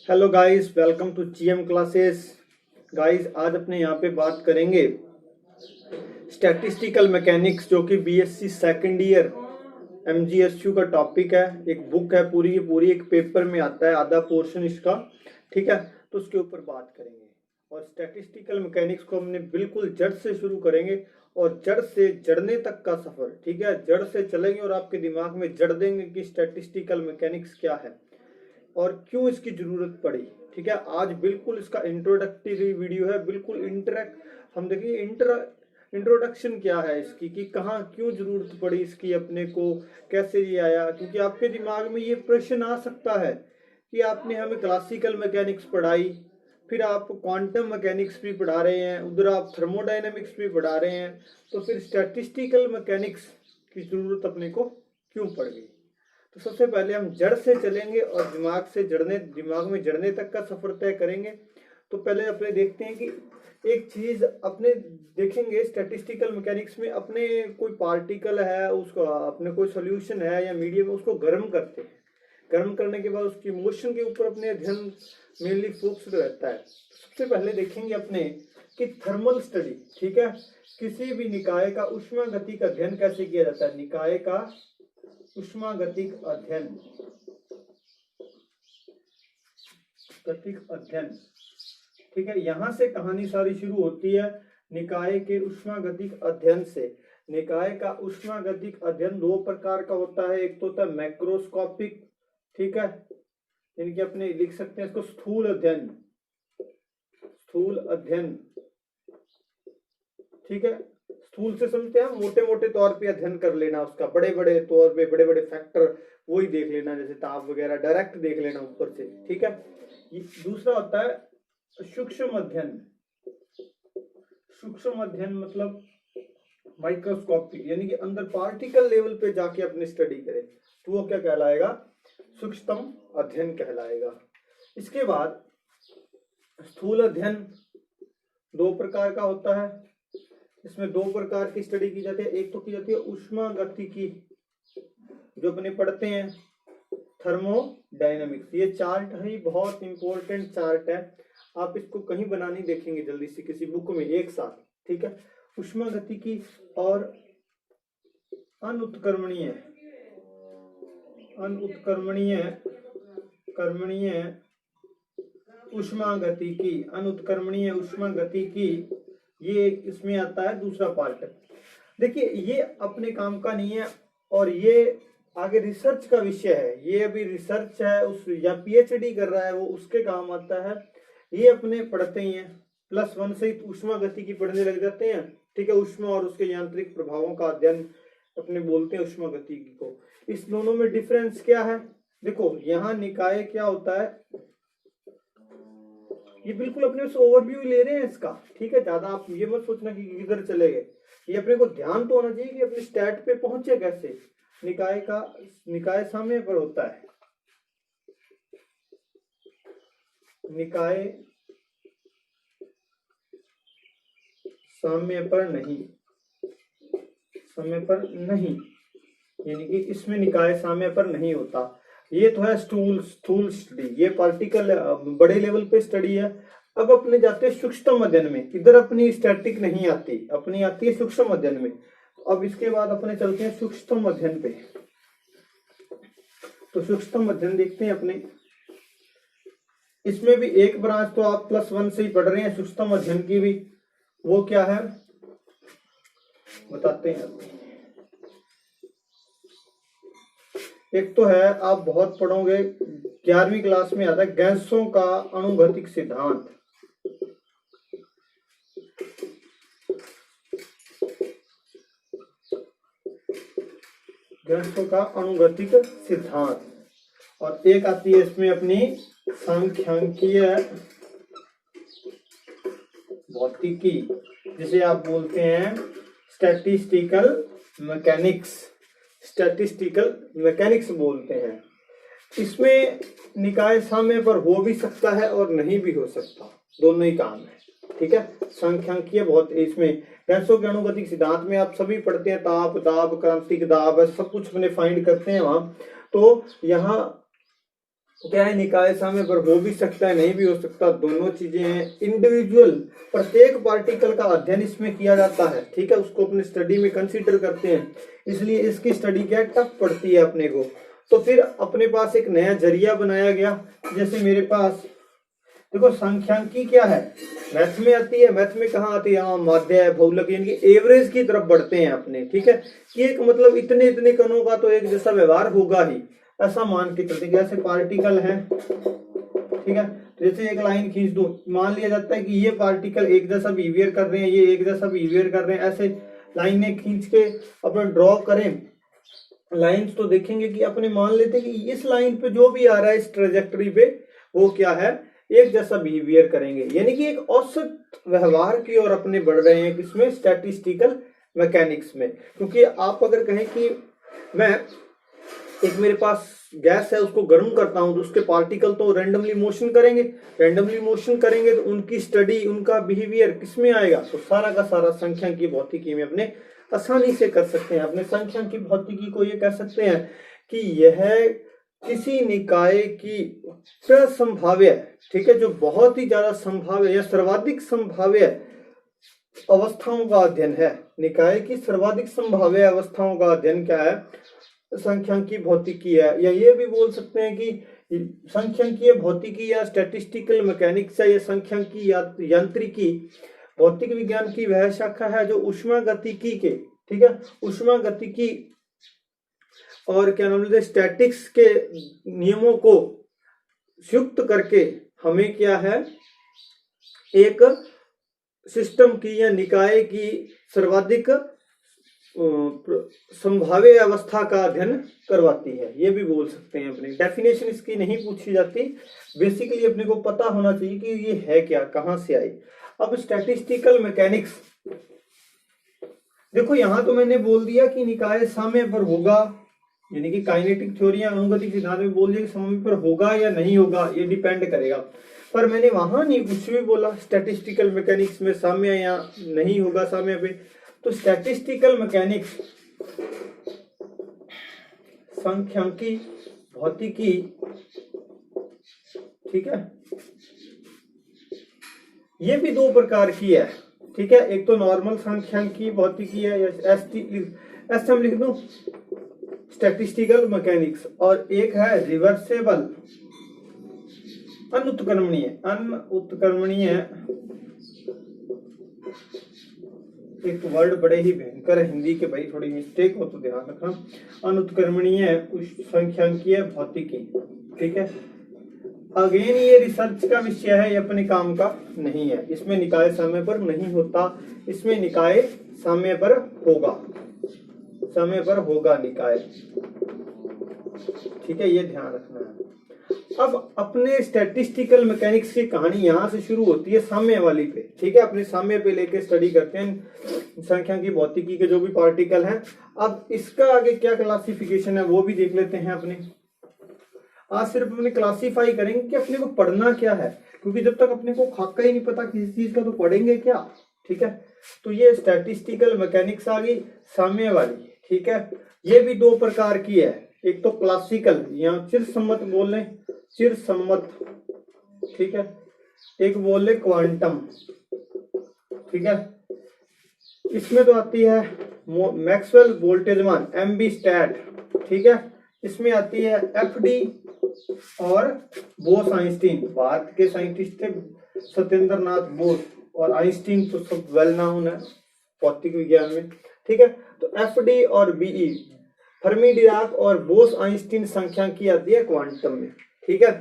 Hello guys, welcome to GM classes. Guys, आज अपने यहाँ पे बात करेंगे स्टैटिस्टिकल मैकेनिक्स, जो कि बीएससी सेकंड ईयर एमजीएसयू का टॉपिक है। एक बुक है पूरी की पूरी, एक पेपर में आता है आधा पोर्शन इसका, ठीक है। तो उसके ऊपर बात करेंगे और स्टैटिस्टिकल मैकेनिक्स को हमने बिल्कुल जड़ से शुरू करेंगे और जड़ से जड़ने तक का सफर, ठीक है। जड़ से चलेंगे और आपके दिमाग में जड़ देंगे कि स्टैटिस्टिकल मैकेनिक्स क्या है और क्यों इसकी जरूरत पड़ी, ठीक है। आज बिल्कुल इसका इंट्रोडक्टरी वीडियो है, बिल्कुल हम देखेंगे इंट्रोडक्शन क्या है इसकी, कि कहाँ क्यों जरूरत पड़ी इसकी अपने को, कैसे ये आया। क्योंकि आपके दिमाग में ये प्रश्न आ सकता है कि आपने हमें क्लासिकल मैकेनिक्स पढ़ाई, फिर आप क्वांटम मैकेनिक्स भी पढ़ा रहे हैं, उधर आप थर्मोडायनेमिक्स भी पढ़ा रहे हैं, तो फिर स्टैटिस्टिकल मैकेनिक्स की जरूरत अपने को क्यों पड़ गई। तो सबसे पहले हम जड़ से चलेंगे और दिमाग में जड़ने तक का सफर तय करेंगे। तो पहले अपने देखते हैं कि एक चीज अपने देखेंगे स्टैटिस्टिकल मैकेनिक्स में, अपने कोई पार्टिकल है, उसको अपने कोई सॉल्यूशन है या मीडियम, उसको गर्म करते हैं। गर्म करने के बाद उसकी मोशन के ऊपर अपने अध्ययन मेनली फोकस्ड रहता है। सबसे पहले देखेंगे अपने कि थर्मल स्टडी, ठीक है, किसी भी निकाय का ऊष्मागतिक अध्ययन कैसे किया जाता है। निकाय का ऊष्मागतिक अध्ययन, ठीक है। यहां से कहानी सारी शुरू होती है, निकाय के ऊष्मागतिक अध्ययन से। निकाय का ऊष्मागतिक अध्ययन दो प्रकार का होता है, एक तो होता है मैक्रोस्कोपिक, ठीक है, इनके अपने लिख सकते हैं इसको स्थूल अध्ययन, ठीक है। स्थूल से समझते हैं, मोटे मोटे तौर पे अध्ययन कर लेना उसका, बड़े बड़े तौर पे बड़े बड़े फैक्टर वही देख लेना, जैसे ताप वगैरह डायरेक्ट देख लेना ऊपर से, ठीक है। दूसरा होता है सूक्ष्म अध्ययन मतलब माइक्रोस्कोपिक, यानी कि अंदर पार्टिकल लेवल पे जाके अपनी स्टडी करें, तो वो क्या कहलाएगा, सूक्ष्म अध्ययन कहलाएगा। इसके बाद स्थूल अध्ययन दो प्रकार का होता है, इसमें दो प्रकार की स्टडी की जाती है। एक तो की जाती है ऊष्मागतिकी, जो अपने पढ़ते हैं थर्मोडायनेमिक्स। ये चार्ट है, बहुत इंपॉर्टेंट चार्ट है, आप इसको कहीं बना नहीं देखेंगे जल्दी से किसी बुक में एक साथ, ठीक है। ऊष्मागतिकी और अनुत्क्रमणीय ऊष्मागतिकी, ये इसमें आता है दूसरा पार्ट। देखिए, ये अपने काम का नहीं है और ये आगे रिसर्च का विषय है। ये अभी रिसर्च है उस या पीएचडी कर रहा है वो, उसके काम आता है। ये अपने पढ़ते ही हैं, +1 से ऊष्मागतिकी पढ़ने लग जाते हैं, ठीक है। ऊष्मा और उसके यांत्रिक प्रभावों का अध्ययन अपने बोलते हैं ऊष्मागतिकी को। इस दोनों में डिफरेंस क्या है, देखो यहाँ निकाय क्या होता है, ये बिल्कुल अपने से ओवरव्यू ले रहे हैं इसका, ठीक है। ज्यादा आप ये मत सोचना कि किधर चले गए, ये अपने को ध्यान तो होना चाहिए कि अपने स्टैट पे पहुंचे कैसे। निकाय साम्य पर होता है, निकाय साम्य पर नहीं, यानी कि इसमें निकाय साम्य पर नहीं होता। ये तो है स्थूल स्टडी, ये पार्टिकल बड़े लेवल पे स्टडी है। अब अपने जाते हैं सूक्ष्म अध्ययन में, इधर अपनी स्टैटिक नहीं आती, अपनी आती है सूक्ष्म अध्ययन में। अब इसके बाद अपने चलते हैं सूक्ष्म अध्ययन पे। तो सूक्ष्म अध्ययन देखते हैं अपने, इसमें भी एक ब्रांच तो आप +1 से ही पढ़ रहे हैं सूक्ष्म अध्ययन की भी, वो क्या है बताते हैं। एक तो है, आप बहुत पढ़ोगे, 11वीं क्लास में आता है गैसों का अणुगतिक सिद्धांत। गैसों का अणुगतिक सिद्धांत, और एक आती है इसमें अपनी सांख्यिकीय भौतिकी, जिसे आप बोलते हैं स्टैटिस्टिकल मैकेनिक्स बोलते हैं। इसमें निकाय साम्य पर हो भी सकता है और नहीं भी हो सकता, दोनों ही काम है, ठीक है। सांख्यिकीय बहुत, इसमें गैसों के अणुगतिक सिद्धांत में आप सभी पढ़ते हैं, ताप दाब क्रांतिक दाब सब कुछ अपने फाइंड करते हैं वहां। तो यहाँ क्या है, निकाय साम्य पर हो भी सकता है, नहीं भी हो सकता, दोनों चीजें हैं। इंडिविजुअल प्रत्येक पार्टिकल का अध्ययन इसमें किया जाता है, ठीक है, उसको अपने स्टडी में कंसीडर करते हैं, इसलिए इसकी स्टडी क्या टफ पड़ती है अपने को। तो फिर अपने पास एक नया जरिया बनाया गया, जैसे मेरे पास देखो सांख्यिकी क्या है, मैथ में आती है, मैथ में कहाँ आती है, हाँ माध्य बहुलक, यानी कि एवरेज की तरफ बढ़ते हैं अपने, ठीक है, कि एक मतलब इतने इतने कणों का तो एक जैसा व्यवहार होगा ही, ऐसा मान के चलते। जैसे पार्टिकल है, ठीक है, जैसे एक लाइन खींच दो, मान लिया जाता है कि ये पार्टिकल एक जैसा बिहेवियर कर रहे हैं, ये एक जैसा बिहेवियर कर रहे हैं, ऐसे लाइनें खींच के अपना ड्रॉ करें लाइंस, तो देखेंगे कि अपने मान लेते हैं कि इस लाइन पे जो भी आ रहा है इस ट्रेजेक्टरी पे वो क्या है, एक जैसा बिहेवियर करेंगे, यानी कि एक औसत व्यवहार की ओर अपने बढ़ रहे हैं, किसमें, स्टैटिस्टिकल मैकेनिक्स में। क्योंकि आप अगर कहें कि मैं एक मेरे पास गैस है उसको गर्म करता हूं, तो उसके पार्टिकल तो रैंडमली मोशन करेंगे, रैंडमली मोशन करेंगे तो उनकी स्टडी, उनका बिहेवियर किसमें आएगा, तो सारा का सारा सांख्यिकी भौतिकी में अपने आसानी से कर सकते हैं। अपने सांख्यिकी भौतिकी को ये कह सकते हैं कि यह किसी निकाय की प्रसंभाव्य, ठीक है, जो बहुत ही ज्यादा संभाव्य या सर्वाधिक संभाव्य अवस्थाओं का अध्ययन है। निकाय की सर्वाधिक संभाव्य अवस्थाओं का अध्ययन क्या है, सांख्यिकी भौतिकी है, या ये भी बोल सकते हैं कि सांख्यिकीय भौतिकी या स्टैटिस्टिकल मैकेनिक्स है, या सांख्यिकी या यांत्रिकी भौतिक विज्ञान की वह शाखा है जो ऊष्मागतिकी के, ठीक है, ऊष्मागतिकी और क्या नाम लेते स्टैटिक्स के नियमों को संयुक्त करके हमें क्या है, एक सिस्टम की या निकाय की सर्वाधिक संभाव्य अवस्था का अध्ययन करवाती है, ये भी बोल सकते हैं। अपने डेफिनेशन इसकी नहीं पूछी जाती, बेसिकली अपने को पता होना चाहिए कि ये है क्या, कहां से आई। अब स्टैटिस्टिकल मैकेनिक्स, देखो यहां तो मैंने बोल दिया कि निकाय साम्य पर होगा, यानी कि काइनेटिक थ्योरी या अनुगतिक सिद्धांत में बोल दिया कि साम्य पर होगा या नहीं होगा, ये डिपेंड करेगा, पर मैंने वहां नहीं कुछ भी बोला स्टैटिस्टिकल मैकेनिक्स में साम्य या नहीं होगा साम्य पे। तो स्टैटिस्टिकल मैकेनिक्स सांख्यिकी भौतिकी, ठीक है, ये भी दो प्रकार की है, ठीक है, एक तो नॉर्मल सांख्यिकी भौतिकी है, या एस हम लिख दूं स्टैटिस्टिकल मैकेनिक्स, और एक है रिवर्सेबल अनुत्क्रमणीय एक वर्ड बड़े ही भयंकर है हिंदी के, भाई थोड़ी मिस्टेक हो तो ध्यान रखना, अनुत्क्रमणीय सांख्यिकीय भौतिकी, ठीक है। अगेन ये रिसर्च का विषय है, ये अपने काम का नहीं है, इसमें निकाय साम्य पर नहीं होता, इसमें निकाय साम्य पर होगा, समय पर होगा निकाय, ठीक है, ये ध्यान रखना है। अब अपने स्टैटिस्टिकल मैकेनिक्स की कहानी यहां से शुरू होती है साम्य वाली पे, ठीक है, अपने साम्य पे लेके स्टडी करते हैं सांख्यिकी भौतिकी के जो भी पार्टिकल हैं। अब इसका आगे क्या क्लासिफिकेशन है वो भी देख लेते हैं अपने। आज सिर्फ अपने क्लासीफाई करेंगे कि अपने को पढ़ना क्या है, क्योंकि जब तक अपने को खाका ही नहीं पता किसी चीज का तो पढ़ेंगे क्या, ठीक है। तो ये स्टैटिस्टिकल मैकेनिक्स आ गई साम्य वाली, ठीक है। ये भी दो प्रकार की है, एक तो क्लासिकल या चिरसम्मत बोल लें, चिरसम्मत, ठीक है, एक बोल ले क्वांटम, ठीक है। इसमें तो आती है मैक्सवेल बोल्टेजमान एमबी स्टैट, ठीक है, इसमें आती है एफडी और बोस आइंस्टीन, भारत के साइंटिस्ट थे सत्येंद्र नाथ बोस, और आइंस्टीन तो सब वेल नाउन है भौतिक विज्ञान में, ठीक है। तो एफडी और बीई फर्मी डिराक और बोस आइंस्टीन सांख्यिकी आती है क्वांटम में, ठीक है।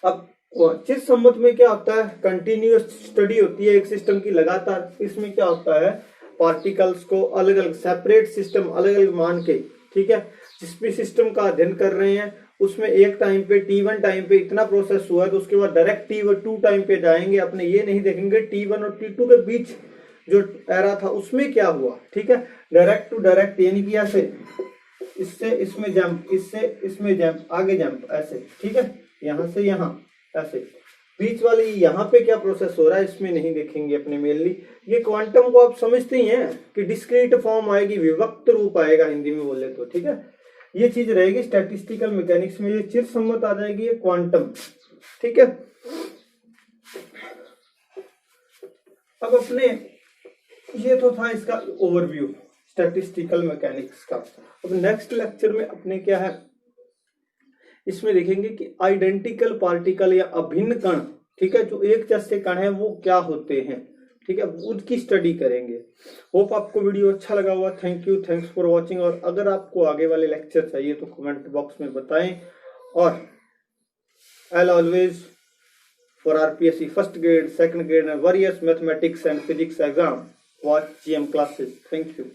अब चिरसम्मत में क्या होता है, कंटिन्यूअस स्टडी होती है एक सिस्टम की लगातार, इसमें क्या होता है पार्टिकल्स को अलग अलग सेपरेट सिस्टम अलग अलग मान के, ठीक है, जिस भी सिस्टम का अध्ययन कर रहे हैं उसमें एक टाइम पे T1 टाइम पे इतना प्रोसेस हुआ है तो उसके बाद डायरेक्ट T2 टाइम पे जाएंगे, अपने ये नहीं देखेंगे T1 और T2 के बीच जो एरा था उसमें क्या हुआ, ठीक है, डायरेक्ट टू डायरेक्ट, यानी कि ऐसे इससे इसमें जंप, इससे इसमें जंप, आगे जंप, ऐसे, ठीक है, यहां से यहां, ऐसे बीच वाली यहाँ पे क्या प्रोसेस हो रहा है इसमें नहीं देखेंगे अपने मेनली। ये क्वांटम को आप समझते ही हैं कि डिस्क्रीट फॉर्म आएगी, विभक्त रूप आएगा हिंदी में बोले तो, ठीक है। ये चीज रहेगी स्टैटिस्टिकल मैकेनिक्स में, ये चिरसम्मत आ जाएगी, ये क्वांटम। ठीक है, अब अपने ये तो था इसका ओवरव्यू स्टैटिस्टिकल मैकेनिक्स का। अब नेक्स्ट लेक्चर में अपने क्या है, इसमें देखेंगे कि आइडेंटिकल पार्टिकल या अभिन्न कण, ठीक है, जो एक जैसे कण है वो क्या होते हैं, ठीक है, उसकी स्टडी करेंगे। होप आपको वीडियो अच्छा लगा हुआ। Thank you, thanks for watching. और अगर आपको आगे वाले लेक्चर चाहिए तो कमेंट बॉक्स में बताएं। और as always for RPSC first grade, second grade and various mathematics and physics exam, watch GM classes. Thank you.